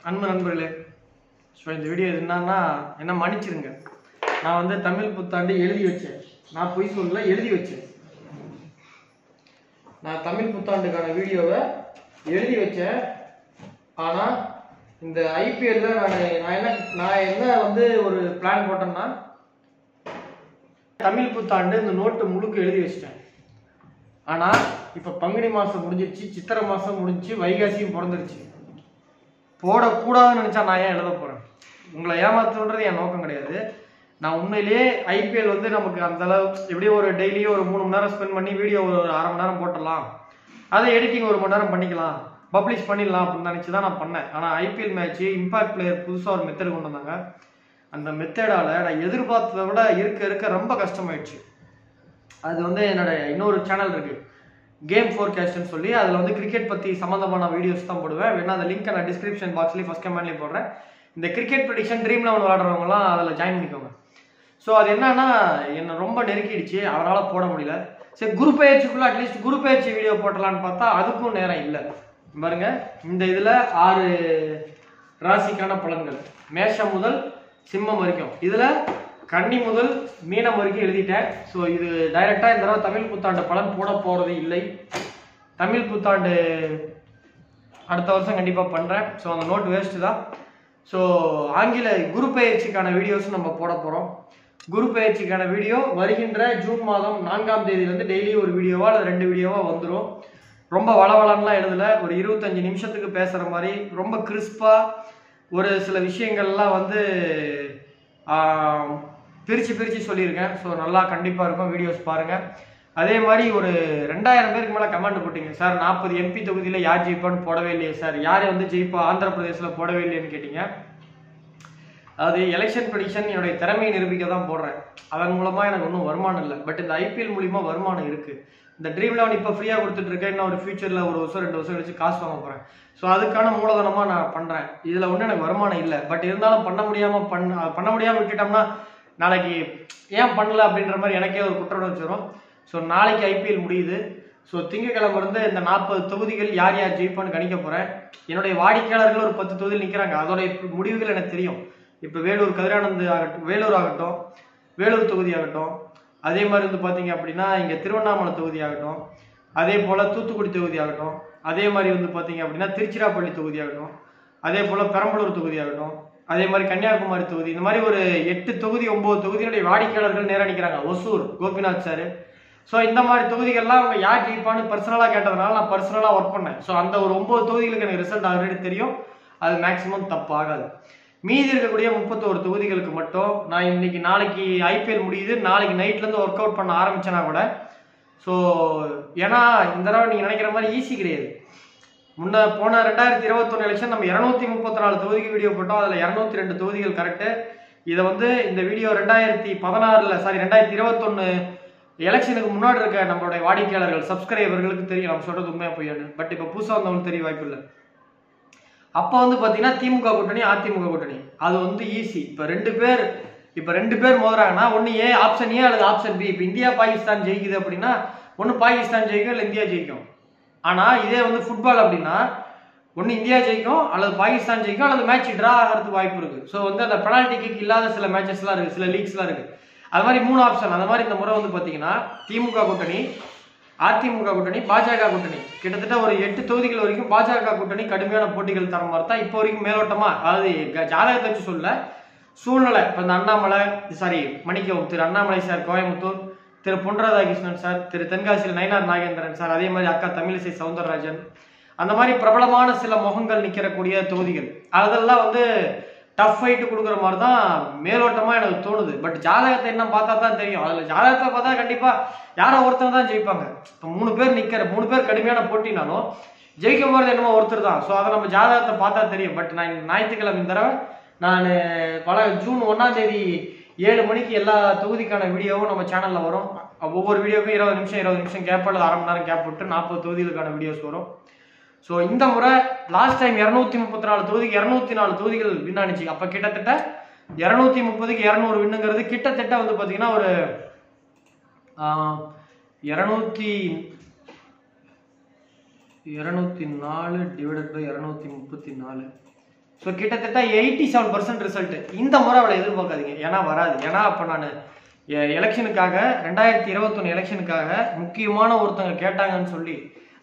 அன்பு நண்பர்களே, ஸோ இந்த வீடியோ என்னன்னா என்ன மன்னிச்சிருங்க. நான் வந்து தமிழ் புத்தாண்டு எழுதி வச்சேன். நான் பொய் சொல்லல, எழுதி வச்சேன். நான் தமிழ் புத்தாண்டுக்கான வீடியோவை எழுதி வச்சேன். ஆனால் இந்த ஐபிஎல்ல நான் என்ன வந்து ஒரு பிளான் போட்டேன்னா, தமிழ் புத்தாண்டு இந்த நோட்டு முழுக்க எழுதி வச்சிட்டேன். ஆனால் இப்போ பங்குனி மாதம் முடிஞ்சிருச்சு, சித்திரை மாதம் முடிஞ்சு, வைகாசியும் பிறந்துருச்சு. போடக்கூடாதுன்னு நினச்சா நான் ஏன் எழுத போகிறேன்? உங்களை ஏமாத்துன்றது என் நோக்கம் கிடையாது. நான் உண்மையிலேயே ஐபிஎல் வந்து நமக்கு அந்த அளவு எப்படியும் ஒரு டெய்லியும் ஒரு 3 மணி நேரம் ஸ்பெண்ட் பண்ணி வீடியோ ஒரு 1/2 மணி நேரம் போட்டுடலாம், அதை எடிட்டிங் 1 மணி நேரம் பண்ணிக்கலாம், பப்ளிஷ் பண்ணிடலாம் அப்படின்னு நினச்சி தான் நான் பண்ணேன். ஆனால் ஐபிஎல் மேட்ச்சு இம்பாக்ட் பிளேயர் புதுசாக ஒரு மெத்தட் கொண்டு வந்தாங்க. அந்த மெத்தடால் நான் எதிர்பார்த்ததை விட இருக்க ரொம்ப கஷ்டமாயிடுச்சு. அது வந்து என்னோட இன்னொரு சேனல் இருக்குது, கேம் ஃபோர்காஸ்ட்னு சொல்லி. அதில் வந்து கிரிக்கெட் பற்றி சம்மந்தமான வீடியோஸ் தான் போடுவேன். வேணா அந்த லிங்க் நான் டிஸ்கிரிப்ஷன் பாக்ஸ்லேயும் ஃபஸ்ட் கமெண்ட்லேயும் போடுறேன். இந்த கிரிக்கெட் ப்ரெடிக்ஷன் ட்ரீம் 11 விளாடுறவங்களாம் அதில் ஜாயின் பண்ணிக்கோங்க. ஸோ அது என்னன்னா என்னை ரொம்ப நெருக்கிடுச்சு, அவரால் போட முடியல. சரி, குரு பயிற்சிக்குள்ளே அட்லீஸ்ட் குரு பயிற்சி வீடியோ போட்டலான்னு பார்த்தா அதுக்கும் நேரம் இல்லை. பாருங்க, இந்த இதில் 6 ராசிக்கான பலன்கள், மேஷம் முதல் சிம்மம் வரைக்கும், இதில் கன்னி முதல் மீனம் வரைக்கும் எழுதிட்டேன். ஸோ இது டைரெக்டாக இந்த தடவை தமிழ் புத்தாண்டு பலன் போட போகிறது இல்லை. தமிழ் புத்தாண்டு அடுத்த வருஷம் கண்டிப்பாக பண்ணுறேன். ஸோ அந்த நோட் வேஸ்ட்டு தான். ஸோ ஆங்கில குரு பயிற்சிக்கான வீடியோஸும் நம்ம போட போகிறோம். குரு பயிற்சிக்கான வீடியோ வருகின்ற ஜூன் மாதம் 4ஆம் தேதியிலேருந்து டெய்லி ஒரு வீடியோவா அல்லது 2 வீடியோவா வந்துடும். ரொம்ப வளவளன்லாம் எழுதலை, ஒரு 25 நிமிஷத்துக்கு பேசுகிற மாதிரி ரொம்ப கிறிஸ்பாக ஒரு சில விஷயங்கள்லாம் வந்து பிரித்து சொல்லியிருக்கேன். ஸோ நல்லா கண்டிப்பாக இருக்கும், வீடியோஸ் பாருங்கள். அதே மாதிரி ஒரு 2000 பேருக்கு மேலே கமெண்ட் போட்டிங்க, சார் 40 எம்பி தொகுதியில் யார் ஜெயிப்பான்னு போடவே இல்லையே சார், யார் வந்து ஜெயிப்பா ஆந்திர பிரதேசில் போடவே இல்லையேன்னு கேட்டிங்க. அதாவது எலெக்ஷன் ப்ரெடிக்ஷன் என்னுடைய திறமையை நிரூபிக்க தான் போடுறேன். அதன் மூலமாக எனக்கு ஒன்றும் வருமானம் இல்லை. பட் இந்த ஐபிஎல் மூலிமா வருமானம் இருக்குது. இந்த ட்ரீம் 11 இப்போ ஃப்ரீயாக கொடுத்துட்ருக்கேன். இன்னும் ஒரு ஃபியூச்சரில் 1 வருஷம் 2 வருஷம் கழிச்சு காசு வாங்க போகிறேன். ஸோ அதுக்கான மூலதனமாக நான் பண்ணுறேன். இதில் ஒன்றும் எனக்கு வருமானம் இல்லை. பட் இருந்தாலும் பண்ண முடியாமல் விட்டுட்டோம்னா நாளைக்கு ஏன் பண்ணல அப்படின்ற மாதிரி எனக்கே ஒரு குற்றணர்ச்சி வரும். ஸோ நாளைக்கு ஐபிஎல் முடியுது. ஸோ திங்கக்கிழமை இருந்து இந்த 40 தொகுதிகள் யார் யார் ஜெயிப்பான்னு கணிக்க போகிறேன். என்னுடைய வாடிக்கையாளர்கள் ஒரு 10 தொகுதியில் நிற்கிறாங்க. அதோடைய முடிவுகள் எனக்கு தெரியும். இப்போ வேலூர் கதிரானந்த் ஆகட்டும், வேலூர் தொகுதி ஆகட்டும், அதே மாதிரி வந்து பார்த்தீங்க அப்படின்னா இங்கே திருவண்ணாமலை தொகுதி ஆகட்டும், அதே போல் தூத்துக்குடி தொகுதி ஆகட்டும், அதே மாதிரி வந்து பார்த்தீங்க அப்படின்னா திருச்சிராப்பள்ளி தொகுதி ஆகட்டும், அதே போல் பெரம்பலூர் தொகுதி ஆகட்டும், அதே மாதிரி கன்னியாகுமரி தொகுதி, இந்த மாதிரி ஒரு 8 தொகுதி 9 தொகுதியினுடைய வாடிக்கையாளர்கள் நேரம் நிற்கிறாங்க. ஒசூர் கோபிநாத் சார். ஸோ இந்த மாதிரி தொகுதிகள்லாம் அவங்க யார் ஜெயிப்பான்னு பர்சனலாக கேட்டதுனால நான் பர்சனலாக ஒர்க் பண்ணேன். ஸோ அந்த ஒரு 9 தொகுதிகளுக்கு எனக்கு ரிசல்ட் ஆல்ரெடி தெரியும். அது மேக்ஸிமம் தப்பு ஆகாது. மீதி இருக்கக்கூடிய 31 தொகுதிகளுக்கு மட்டும் நான் இன்னைக்கு நாளைக்கு ஐபிஎல் முடியுது, நாளைக்கு நைட்லேருந்து ஒர்க் அவுட் பண்ண ஆரம்பிச்சேன்னா கூட, ஸோ ஏன்னா இந்த தடவை நீங்கள் நினைக்கிற மாதிரி ஈஸி கிடையாது. போன 2021 எலெக்ஷன் நம்ம 234 தொகுதிக்கு வீடியோ போட்டோம். அதில் 202 தொகுதிகள் கரெக்டு. இதை வந்து இந்த வீடியோ 2021 எலெக்ஷனுக்கு முன்னாடி இருக்க நம்மளுடைய வாடிக்கையாளர்கள் சப்ஸ்கிரைபர்களுக்கு தெரியும் நம்ம சொல்றது உண்மையாக போயிடு. பட் இப்போ புதுசாக வந்தவங்களுக்கு தெரிய வாய்ப்பு இல்லை. அப்போ வந்து பார்த்தீங்கன்னா திமுக கூட்டணி அதிமுக கூட்டணி அது வந்து ஈஸி. இப்போ ரெண்டு பேர் மோதுறாங்கன்னா ஒன்று ஆப்ஷன் ஏ அல்லது ஆப்ஷன் பி. இப்போ இந்தியா பாகிஸ்தான் ஜெயிக்குது அப்படின்னா ஒன்று பாகிஸ்தான் ஜெயிக்கும் இல்லை இந்தியா ஜெயிக்கும். ஆனால் இதே வந்து ஃபுட்பால் அப்படின்னா ஒன்று இந்தியா ஜெயிக்கும் அல்லது பாகிஸ்தான் ஜெயிக்கும் அல்லது மேட்ச் ட்ரா ஆகிறதுக்கு வாய்ப்பு இருக்குது. ஸோ வந்து அந்த பெனால்டி கிக் இல்லாத சில மேட்சஸ்லாம் இருக்குது, சில லீக்ஸ்லாம் இருக்குது. அது மாதிரி 3 ஆப்ஷன். அந்த மாதிரி இந்த முறை வந்து பார்த்தீங்கன்னா திமுக கூட்டணி, அதிமுக கூட்டணி, பாஜக கூட்டணி, கிட்டத்தட்ட ஒரு 8 தொகுதிகள் வரைக்கும் பாஜக கூட்டணி கடுமையான போட்டிகள் தர மாதிரி தான் இப்போ வரைக்கும் மேலோட்டமா, அதாவது ஜாதகத்தை வச்சு சொல்ல சூழ்நிலை. இப்போ இந்த திரு அண்ணாமலை சார் கோயம்புத்தூர், திரு பொன் ராதாகிருஷ்ணன் சார், திரு தென்காசியில் நயினார் நாகேந்திரன் சார், அதே மாதிரி அக்கா தமிழிசை சவுந்தரராஜன், அந்த மாதிரி பிரபலமான சில முகங்கள் நிற்கிறக்கூடிய தொகுதிகள், அதெல்லாம் வந்து டஃப் ஃபைட்டு கொடுக்குற மாதிரி தான் மேலோட்டமாக எனக்கு தோணுது. பட் ஜாதகத்தை என்ன பார்த்தா தான் தெரியும். அதில் ஜாதகத்தை பார்த்தா கண்டிப்பாக யாரோ ஒருத்தர் தான் ஜெயிப்பாங்க. இப்போ 3 பேர் கடுமையான போட்டினாலும் ஜெயிக்க போகிறது என்னமோ ஒருத்தர் தான். ஸோ அதை நம்ம ஜாதகத்தை பார்த்தா தெரியும். பட் நான் ஞாயிற்றுக்கிழமை இந்த தடவை நான் ஜூன் 1ஆம் தேதி 7 மணிக்கு எல்லா தொகுதிக்கான வீடியோவும் நம்ம சேனலில் வரும். ஒவ்வொரு வீடியோவுக்கும் 20 நிமிஷம் கேப் அல்லது 1/2 மணி நேரம் கேப் விட்டு 40 தொகுதிகளுக்கான வீடியோஸ் வரும். ஸோ இந்த முறை லாஸ்ட் டைம் 234 தொகுதிக்கு 204 தொகுதிகள் வின் ஆனிச்சு. அப்போ கிட்டத்தட்ட 230க்கு 200 வின்னுங்கிறது கிட்டத்தட்ட வந்து பார்த்தீங்கன்னா ஒரு 204 டிவைடட் பை 234. ஸோ கிட்டத்தட்ட 87% ரிசல்ட். இந்த முறை அவளை எதிர்பார்க்காதீங்க, ஏன்னா வராது. ஏன்னா அப்போ நான் எலெக்ஷனுக்காக 2021 எலெக்ஷனுக்காக முக்கியமான ஒருத்தவங்க கேட்டாங்கன்னு சொல்லி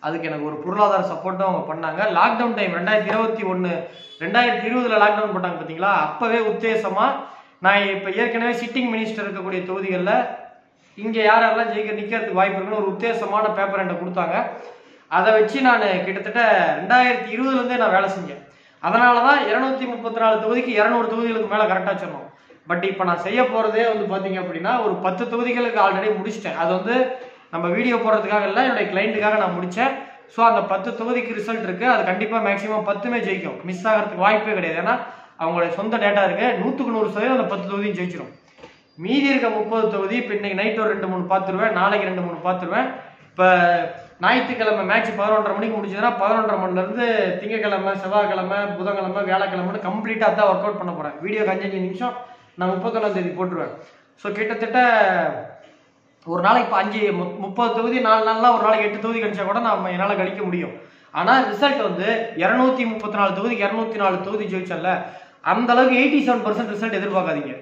அதுக்கு எனக்கு ஒரு பொருளாதார சப்போர்ட்டும் அவங்க பண்ணாங்க. லாக்டவுன் டைம் 2020 லாக்டவுன் போட்டாங்க பார்த்தீங்களா, அப்பவே உத்தேசமா நான் இப்போ ஏற்கனவே சிட்டிங் மினிஸ்டர் இருக்கக்கூடிய தொகுதிகளில் இங்கே யாரெல்லாம் நிற்கிறதுக்கு வாய்ப்பு இருக்குன்னு ஒரு உத்தேசமான பேப்பர் என்கிட்ட கொடுத்தாங்க. அதை வச்சு நான் கிட்டத்தட்ட 2020 நான் வேலை செஞ்சேன். அதனால தான் 234 தொகுதிக்கு 200 தொகுதிகளுக்கு மேலே கரெக்டாக சொன்னோம். பட் இப்போ நான் செய்ய போகிறதே வந்து பார்த்தீங்க அப்படின்னா ஒரு 10 தொகுதிகளுக்கு ஆல்ரெடி முடிச்சிட்டேன். அது வந்து நம்ம வீடியோ போடுறதுக்காக இல்லை, என்னுடைய கிளைண்ட்டுக்காக நான் முடித்தேன். ஸோ அந்த 10 தொகுதிக்கு ரிசல்ட் இருக்குது. அது கண்டிப்பாக மேக்ஸிமம் 10மே ஜெயிக்கும், மிஸ் ஆகிறதுக்கு வாய்ப்பே கிடையாது. ஏன்னா அவங்களுடைய சொந்த டேட்டா இருக்குது. 100% அந்த 10 தொகுதியும் ஜெயிச்சிடும். மீதி இருக்க 30 தொகுதி இப்போ இன்னைக்கு நைட் ஒரு 2-3 பார்த்துருவேன், நாளைக்கு 2-3 பார்த்துருவேன். இப்போ ஞாயிற்றுக்கிழமை மேட்ச் 11:30 மணிக்கு முடிஞ்சதுன்னா 11:30 மணிலேருந்து திங்கக்கிழமை, செவ்வாய்க்கிழமை, புதன்கிழமை, வியாழக்கிழமைன்னு கம்ப்ளீட்டாக தான் ஒர்க் அவுட் பண்ண போகிறேன். வீடியோக்கு 5 நிமிஷம் நான் 31ஆம் தேதி போட்டுருவேன். ஸோ கிட்டத்தட்ட ஒரு நாளைக்கு இப்போ 30 தொகுதி 4 நாள்லாம் ஒரு நாளைக்கு 8 தொகுதி கழிச்சா கூட நான் என்னால் கழிக்க முடியும். ஆனால் ரிசல்ட் வந்து 234 தொகுதிக்கு 204 தொகுதி ஜெயிச்சல, அந்த அளவுக்கு 87% ரிசல்ட் எதிர்பார்க்காதீங்க.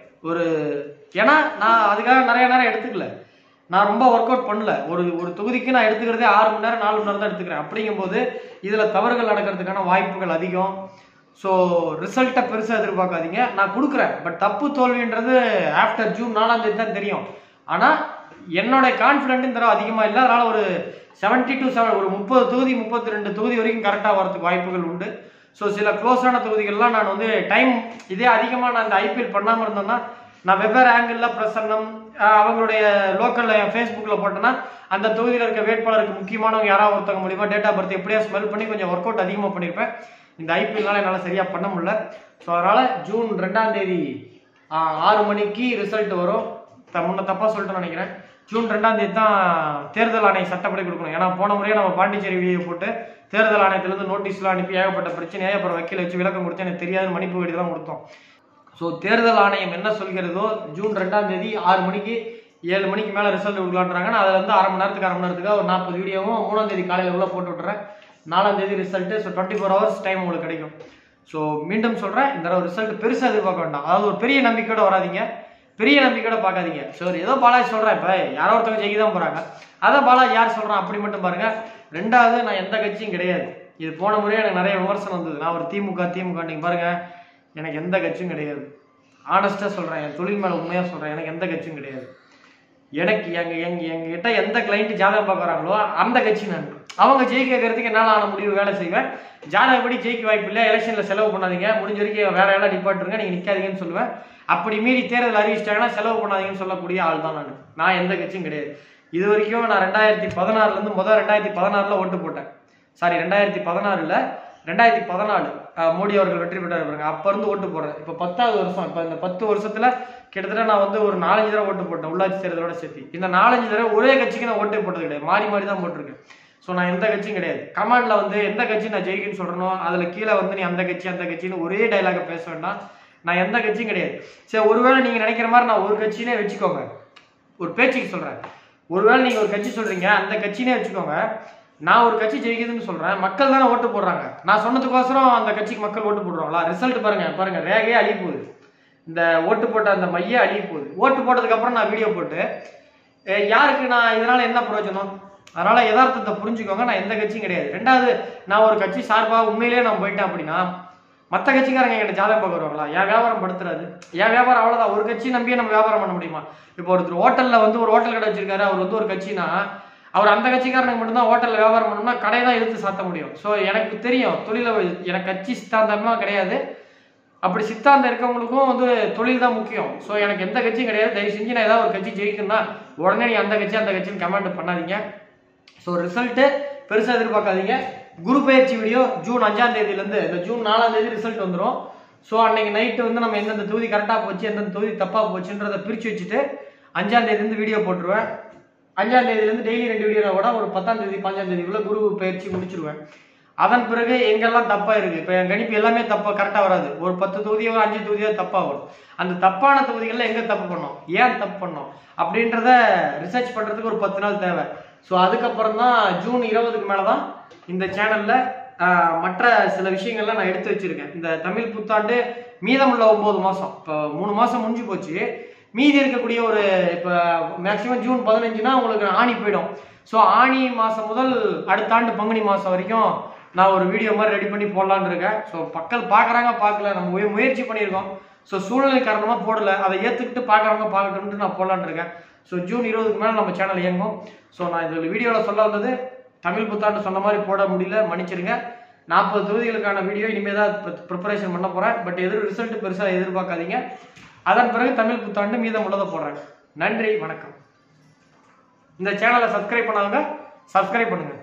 ஏன்னா நான் அதுக்காக நிறைய நேரம் எடுத்துக்கல, நான் ரொம்ப ஒர்க் அவுட் பண்ணல. ஒரு தொகுதிக்கு நான் எடுத்துக்கிறதே 6 மணி நேரம் 4 மணி நேரம் தான் எடுத்துக்கிறேன். அப்படிங்கும்போது இதில் தவறுகள் நடக்கிறதுக்கான வாய்ப்புகள் அதிகம். ஸோ ரிசல்ட்டை பெருசாக எதிர்பார்க்காதீங்க, நான் கொடுக்குறேன். பட் தப்பு தோல்வின்றது ஆஃப்டர் ஜூன் 4ஆம் தேதி தான் தெரியும். ஆனால் என்னோட கான்ஃபிடென்ட் இந்த தடவை அதிகமாக இல்லை. அதனால் ஒரு 70 to 7 ஒரு 30 தொகுதி 32 தொகுதி வரைக்கும் கரெக்டாக வரதுக்கு வாய்ப்புகள் உண்டு. ஸோ சில க்ளோஸான தொகுதிகள்லாம் நான் வந்து டைம் இதே அதிகமாக நான் இந்த IPL பண்ணாமல் இருந்தேன்னா நான் வெவ்வேறு ஆங்கிளில் பிரசன்னம் அவங்களுடைய லோக்கலில் ஃபேஸ்புக்கில் போட்டேன்னா அந்த தொகுதியில் இருக்க வேட்பாளருக்கு முக்கியமானவங்க யாராவது ஒருத்தவங்க மூலிமா டேட்டா பர்த் எப்படியா ஸ்மெல் பண்ணி கொஞ்சம் ஒர்க் அவுட் அதிகமாக பண்ணியிருப்பேன். இந்த IPLனால என்னால் சரியாக பண்ண முடியல. ஸோ அதனால் ஜூன் 2ஆம் தேதி 6 மணிக்கு ரிசல்ட் வரும். முன்ன தப்பாக சொல்லிட்டு நினைக்கிறேன். ஜூன் 2ஆம் தேதி தான் தேர்தல் ஆணையம் சட்டப்படி கொடுக்கணும். ஏன்னா போன முறையே நம்ம பாண்டிச்சேரி வீடியோ போட்டு தேர்தல் ஆணையத்திலேருந்து நோட்டீஸ்லாம் அனுப்பி ஏகப்பட்ட பிரச்சனையை அப்புறம் வக்கீல் வச்சு விளக்கம் கொடுத்து எனக்கு தெரியாது மன்னிப்பு வீடு தான் கொடுத்தோம். ஸோ தேர்தல் ஆணையம் என்ன சொல்கிறதோ ஜூன் 2ஆம் தேதி 6 மணிக்கு 7 மணிக்கு மேலே ரிசல்ட் கொடுக்கலான்றாங்க. நான் அதில் வந்து அரை மணி நேரத்துக்கு ஒரு 40 வீடியோவும் 3ஆம் தேதி காலையில் உள்ள போட்டு விட்டுறேன். 4ஆம் தேதி ரிசல்ட்டு. ஸோ 24 ஹவர்ஸ் டைம் உங்களுக்கு கிடைக்கும். ஸோ மீண்டும் சொல்கிறேன், இந்த தடவை ரிசல்ட் பெருசாக எதிர்பார்க்க வேண்டாம். அதாவது ஒரு பெரிய நம்பிக்கையோட வராதிங்க, பெரிய நம்பிக்கையோட பார்க்காதீங்க. ஸோ ஏதோ பாலாஜி சொல்கிறேன், இப்போ யாரோ ஒருத்தவங்க ஜெயிக்க தான் போகிறாங்க, அதான் பாலாஜி யார் சொல்கிறான் அப்படி மட்டும் பாருங்கள். 2வது, நான் எந்த கட்சியும் கிடையாது. இது போன முறையே எனக்கு நிறைய விமர்சனம் வந்தது. நான் ஒரு திமுக நீங்கள் பாருங்கள், எனக்கு எந்த கட்சியும் கிடையாது. ஆனஸ்ட்டாக சொல்கிறேன், என் தொழில் மேலே உண்மையாக சொல்கிறேன், எனக்கு எந்த கட்சியும் கிடையாது. எனக்கு எங்ககிட்ட எந்த கிளைண்ட் ஜாதகம் பார்க்குறாங்களோ அந்த கட்சி நான். அவங்க ஜெயிக்க வைக்கிறதுக்கு என்னால் ஆன முடிவு வேலை செய்வேன். ஜாதகப்படி ஜெயிக்க வாய்ப்பு இல்லை, எலெக்ஷனில் செலவு பண்ணாதீங்க, முடிஞ்ச வரைக்கும் வேற எல்லாம் டிபார்ட்ருங்க, நீங்கள் நிற்காதீங்கன்னு சொல்லுவேன். அப்படி மீறி தேர்தல் அறிவிச்சிட்டாங்கன்னா செலவு பண்ணாதீங்கன்னு சொல்லக்கூடிய ஆள் தான் நான் எந்த கட்சியும் கிடையாது. இது வரைக்கும் நான் 2016 முதல் 2016 ஓட்டு போட்டேன். சாரி 2016 2014 மோடி அவர்கள் வெற்றி பெற்றார். அப்போ இருந்து ஓட்டு போடுறேன். இப்போ 10வது வருஷம். இப்போ இந்த 10 வருஷத்துல கிட்டத்தட்ட நான் வந்து ஒரு 4-5 தடவை ஓட்டு போட்டேன், உள்ளாட்சி தேர்தலோட சேர்த்து. இந்த 4-5 தடவை ஒரே கட்சிக்கு நான் ஓட்டே போட்டது கிடையாது, மாறி மாறி தான் போட்டிருக்கேன். ஸோ நான் எந்த கட்சியும் கிடையாது. கமாண்ட்ல வந்து எந்த கட்சி நான் ஜெயிக்குன்னு சொல்றனோ அதுல கீழே வந்து நீ அந்த கட்சின்னு ஒரே டைலாக பேச வேண்டாம். நான் எந்த கட்சியும் கிடையாது. சரி, ஒருவேளை நீங்க நினைக்கிற மாதிரி நான் ஒரு கட்சினே வச்சுக்கோங்க, ஒரு பேச்சுக்கு சொல்றேன். ஒருவேளை நீங்க ஒரு கட்சி சொல்றீங்க, அந்த கட்சினே வச்சுக்கோங்க. நான் ஒரு கட்சி ஜெயிக்குதுன்னு சொல்றேன், மக்கள் தானே ஓட்டு போடுறாங்க. நான் சொன்னதுக்கோசரம் அந்த கட்சிக்கு மக்கள் ஓட்டு போடுறாங்களா? ரிசல்ட் பாருங்க ரேகையே அழிய போகுது. இந்த ஓட்டு போட்ட அந்த மைய அழிய போகுது. ஓட்டு போட்டதுக்கு அப்புறம் நான் வீடியோ போட்டு யாருக்கு நான் இதனால என்ன பிரயோஜனம்? அதனால யதார்த்தத்தை புரிஞ்சுக்கோங்க, நான் எந்த கட்சியும் கிடையாது. 2வது, நான் ஒரு கட்சி சார்பாக உண்மையிலேயே நான் போயிட்டேன் அப்படின்னா மற்ற கட்சிக்காரங்க என்கிட்ட ஜாதகம் பார்க்க வருவாங்களா? என் வியாபாரம் படுத்துறாது. என் வியாபாரம் அவ்வளோதான். ஒரு கட்சி நம்பியே நம்ம வியாபாரம் பண்ண முடியுமா? இப்போ ஒருத்தர் ஹோட்டலில் வந்து ஒரு ஹோட்டல் கடை வச்சிருக்காரு, அவர் வந்து ஒரு கட்சினா அவர் அந்த கட்சிக்காரனுக்கு மட்டும்தான் ஹோட்டலில் வியாபாரம் பண்ணணும்னா கடை தான் எடுத்து சாத்த முடியும். ஸோ எனக்கு தெரியும் தொழில, எனக்கு கட்சி சித்தாந்தம்லாம் கிடையாது. அப்படி சித்தாந்தம் இருக்கவங்களுக்கும் வந்து தொழில் தான் முக்கியம். ஸோ எனக்கு எந்த கட்சியும் கிடையாது. தயவு செஞ்சு நான் ஏதாவது ஒரு கட்சி ஜெயிக்கணும்னா உடனே நீ அந்த கட்சின்னு கமெண்ட் பண்ணாதீங்க. ஸோ ரிசல்ட்டு பெருசாக எதிர்பார்க்காதீங்க. குரு பயிற்சி வீடியோ ஜூன் 5ஆம் தேதியிலேருந்து இந்த ஜூன் 4ஆம் தேதி ரிசல்ட் வந்துடும். ஸோ அன்னைக்கு நைட்டு வந்து நம்ம எந்தெந்த தொகுதி கரெக்டாக போச்சு, எந்தெந்த தொகுதி தப்பாக போச்சுன்றதை பிரித்து வச்சுட்டு 5ஆம் தேதியிலேருந்து வீடியோ போட்டுருவேன். 5ஆம் தேதியிலேருந்து டெய்லி 2 வீடியோ கூட ஒரு 10ஆம் தேதி 5ஆம் தேதிக்குள்ள குரு பயிற்சி முடிச்சிருவேன். அதன் பிறகு எங்கெல்லாம் தப்பா இருக்கு, இப்போ என் கணிப்பு எல்லாமே தப்பா கரெக்டாக வராது. ஒரு 10 தொகுதியோ 5 தொகுதியோ தப்பா வரும். அந்த தப்பான தொகுதிகளில் எங்கே தப்பு பண்ணோம், ஏன் தப்பு பண்ணோம் அப்படின்றத ரிசர்ச் பண்ணுறதுக்கு ஒரு 10 நாள் தேவை. ஸோ அதுக்கப்புறம் தான் ஜூன் 20க்கு மேலே தான் இந்த சேனலில் மற்ற சில விஷயங்கள்லாம் நான் எடுத்து வச்சிருக்கேன். இந்த தமிழ் புத்தாண்டு மீதமுள்ள 9 மாசம், இப்போ 3 மாசம் முடிஞ்சு போச்சு. மீதி இருக்கக்கூடிய ஒரு இப்போ மேக்சிமம் ஜூன் 15னா உங்களுக்கு ஆணி போயிடும். ஸோ ஆணி மாசம் முதல் அடுத்த ஆண்டு பங்குனி மாசம் வரைக்கும் நான் ஒரு வீடியோ மாதிரி ரெடி பண்ணி போடலான்னு இருக்கேன். ஸோ மக்கள் பார்க்குறாங்க பார்க்கல, நம்ம முயற்சி பண்ணியிருக்கோம். ஸோ சூழ்நிலை காரணமாக போடலை, அதை ஏற்றுக்கிட்டு பார்க்குறவங்க பார்க்கட்டும்ட்டு நான் போடலான்னு இருக்கேன். ஸோ ஜூன் 20க்கு மேலே நம்ம சேனல் இயங்கும். ஸோ நான் இதில் வீடியோவில் சொல்ல வந்தது தமிழ் புத்தாண்டு சொன்ன மாதிரி போட முடியல, மன்னிச்சிருங்க. 40 தொகுதிகளுக்கான வீடியோ இனிமேல் தான் ப்ரிப்பரேஷன் பண்ண போகிறேன். பட் ரிசல்ட் பெருசாக எதிர்பார்க்காதீங்க. அதன் பிறகு தமிழ் புத்தாண்டு மீதம் உள்ளதை போடுறேன். நன்றி, வணக்கம். இந்த சேனலை சப்ஸ்கிரைப் பண்ணாங்க, சப்ஸ்கிரைப் பண்ணுங்க.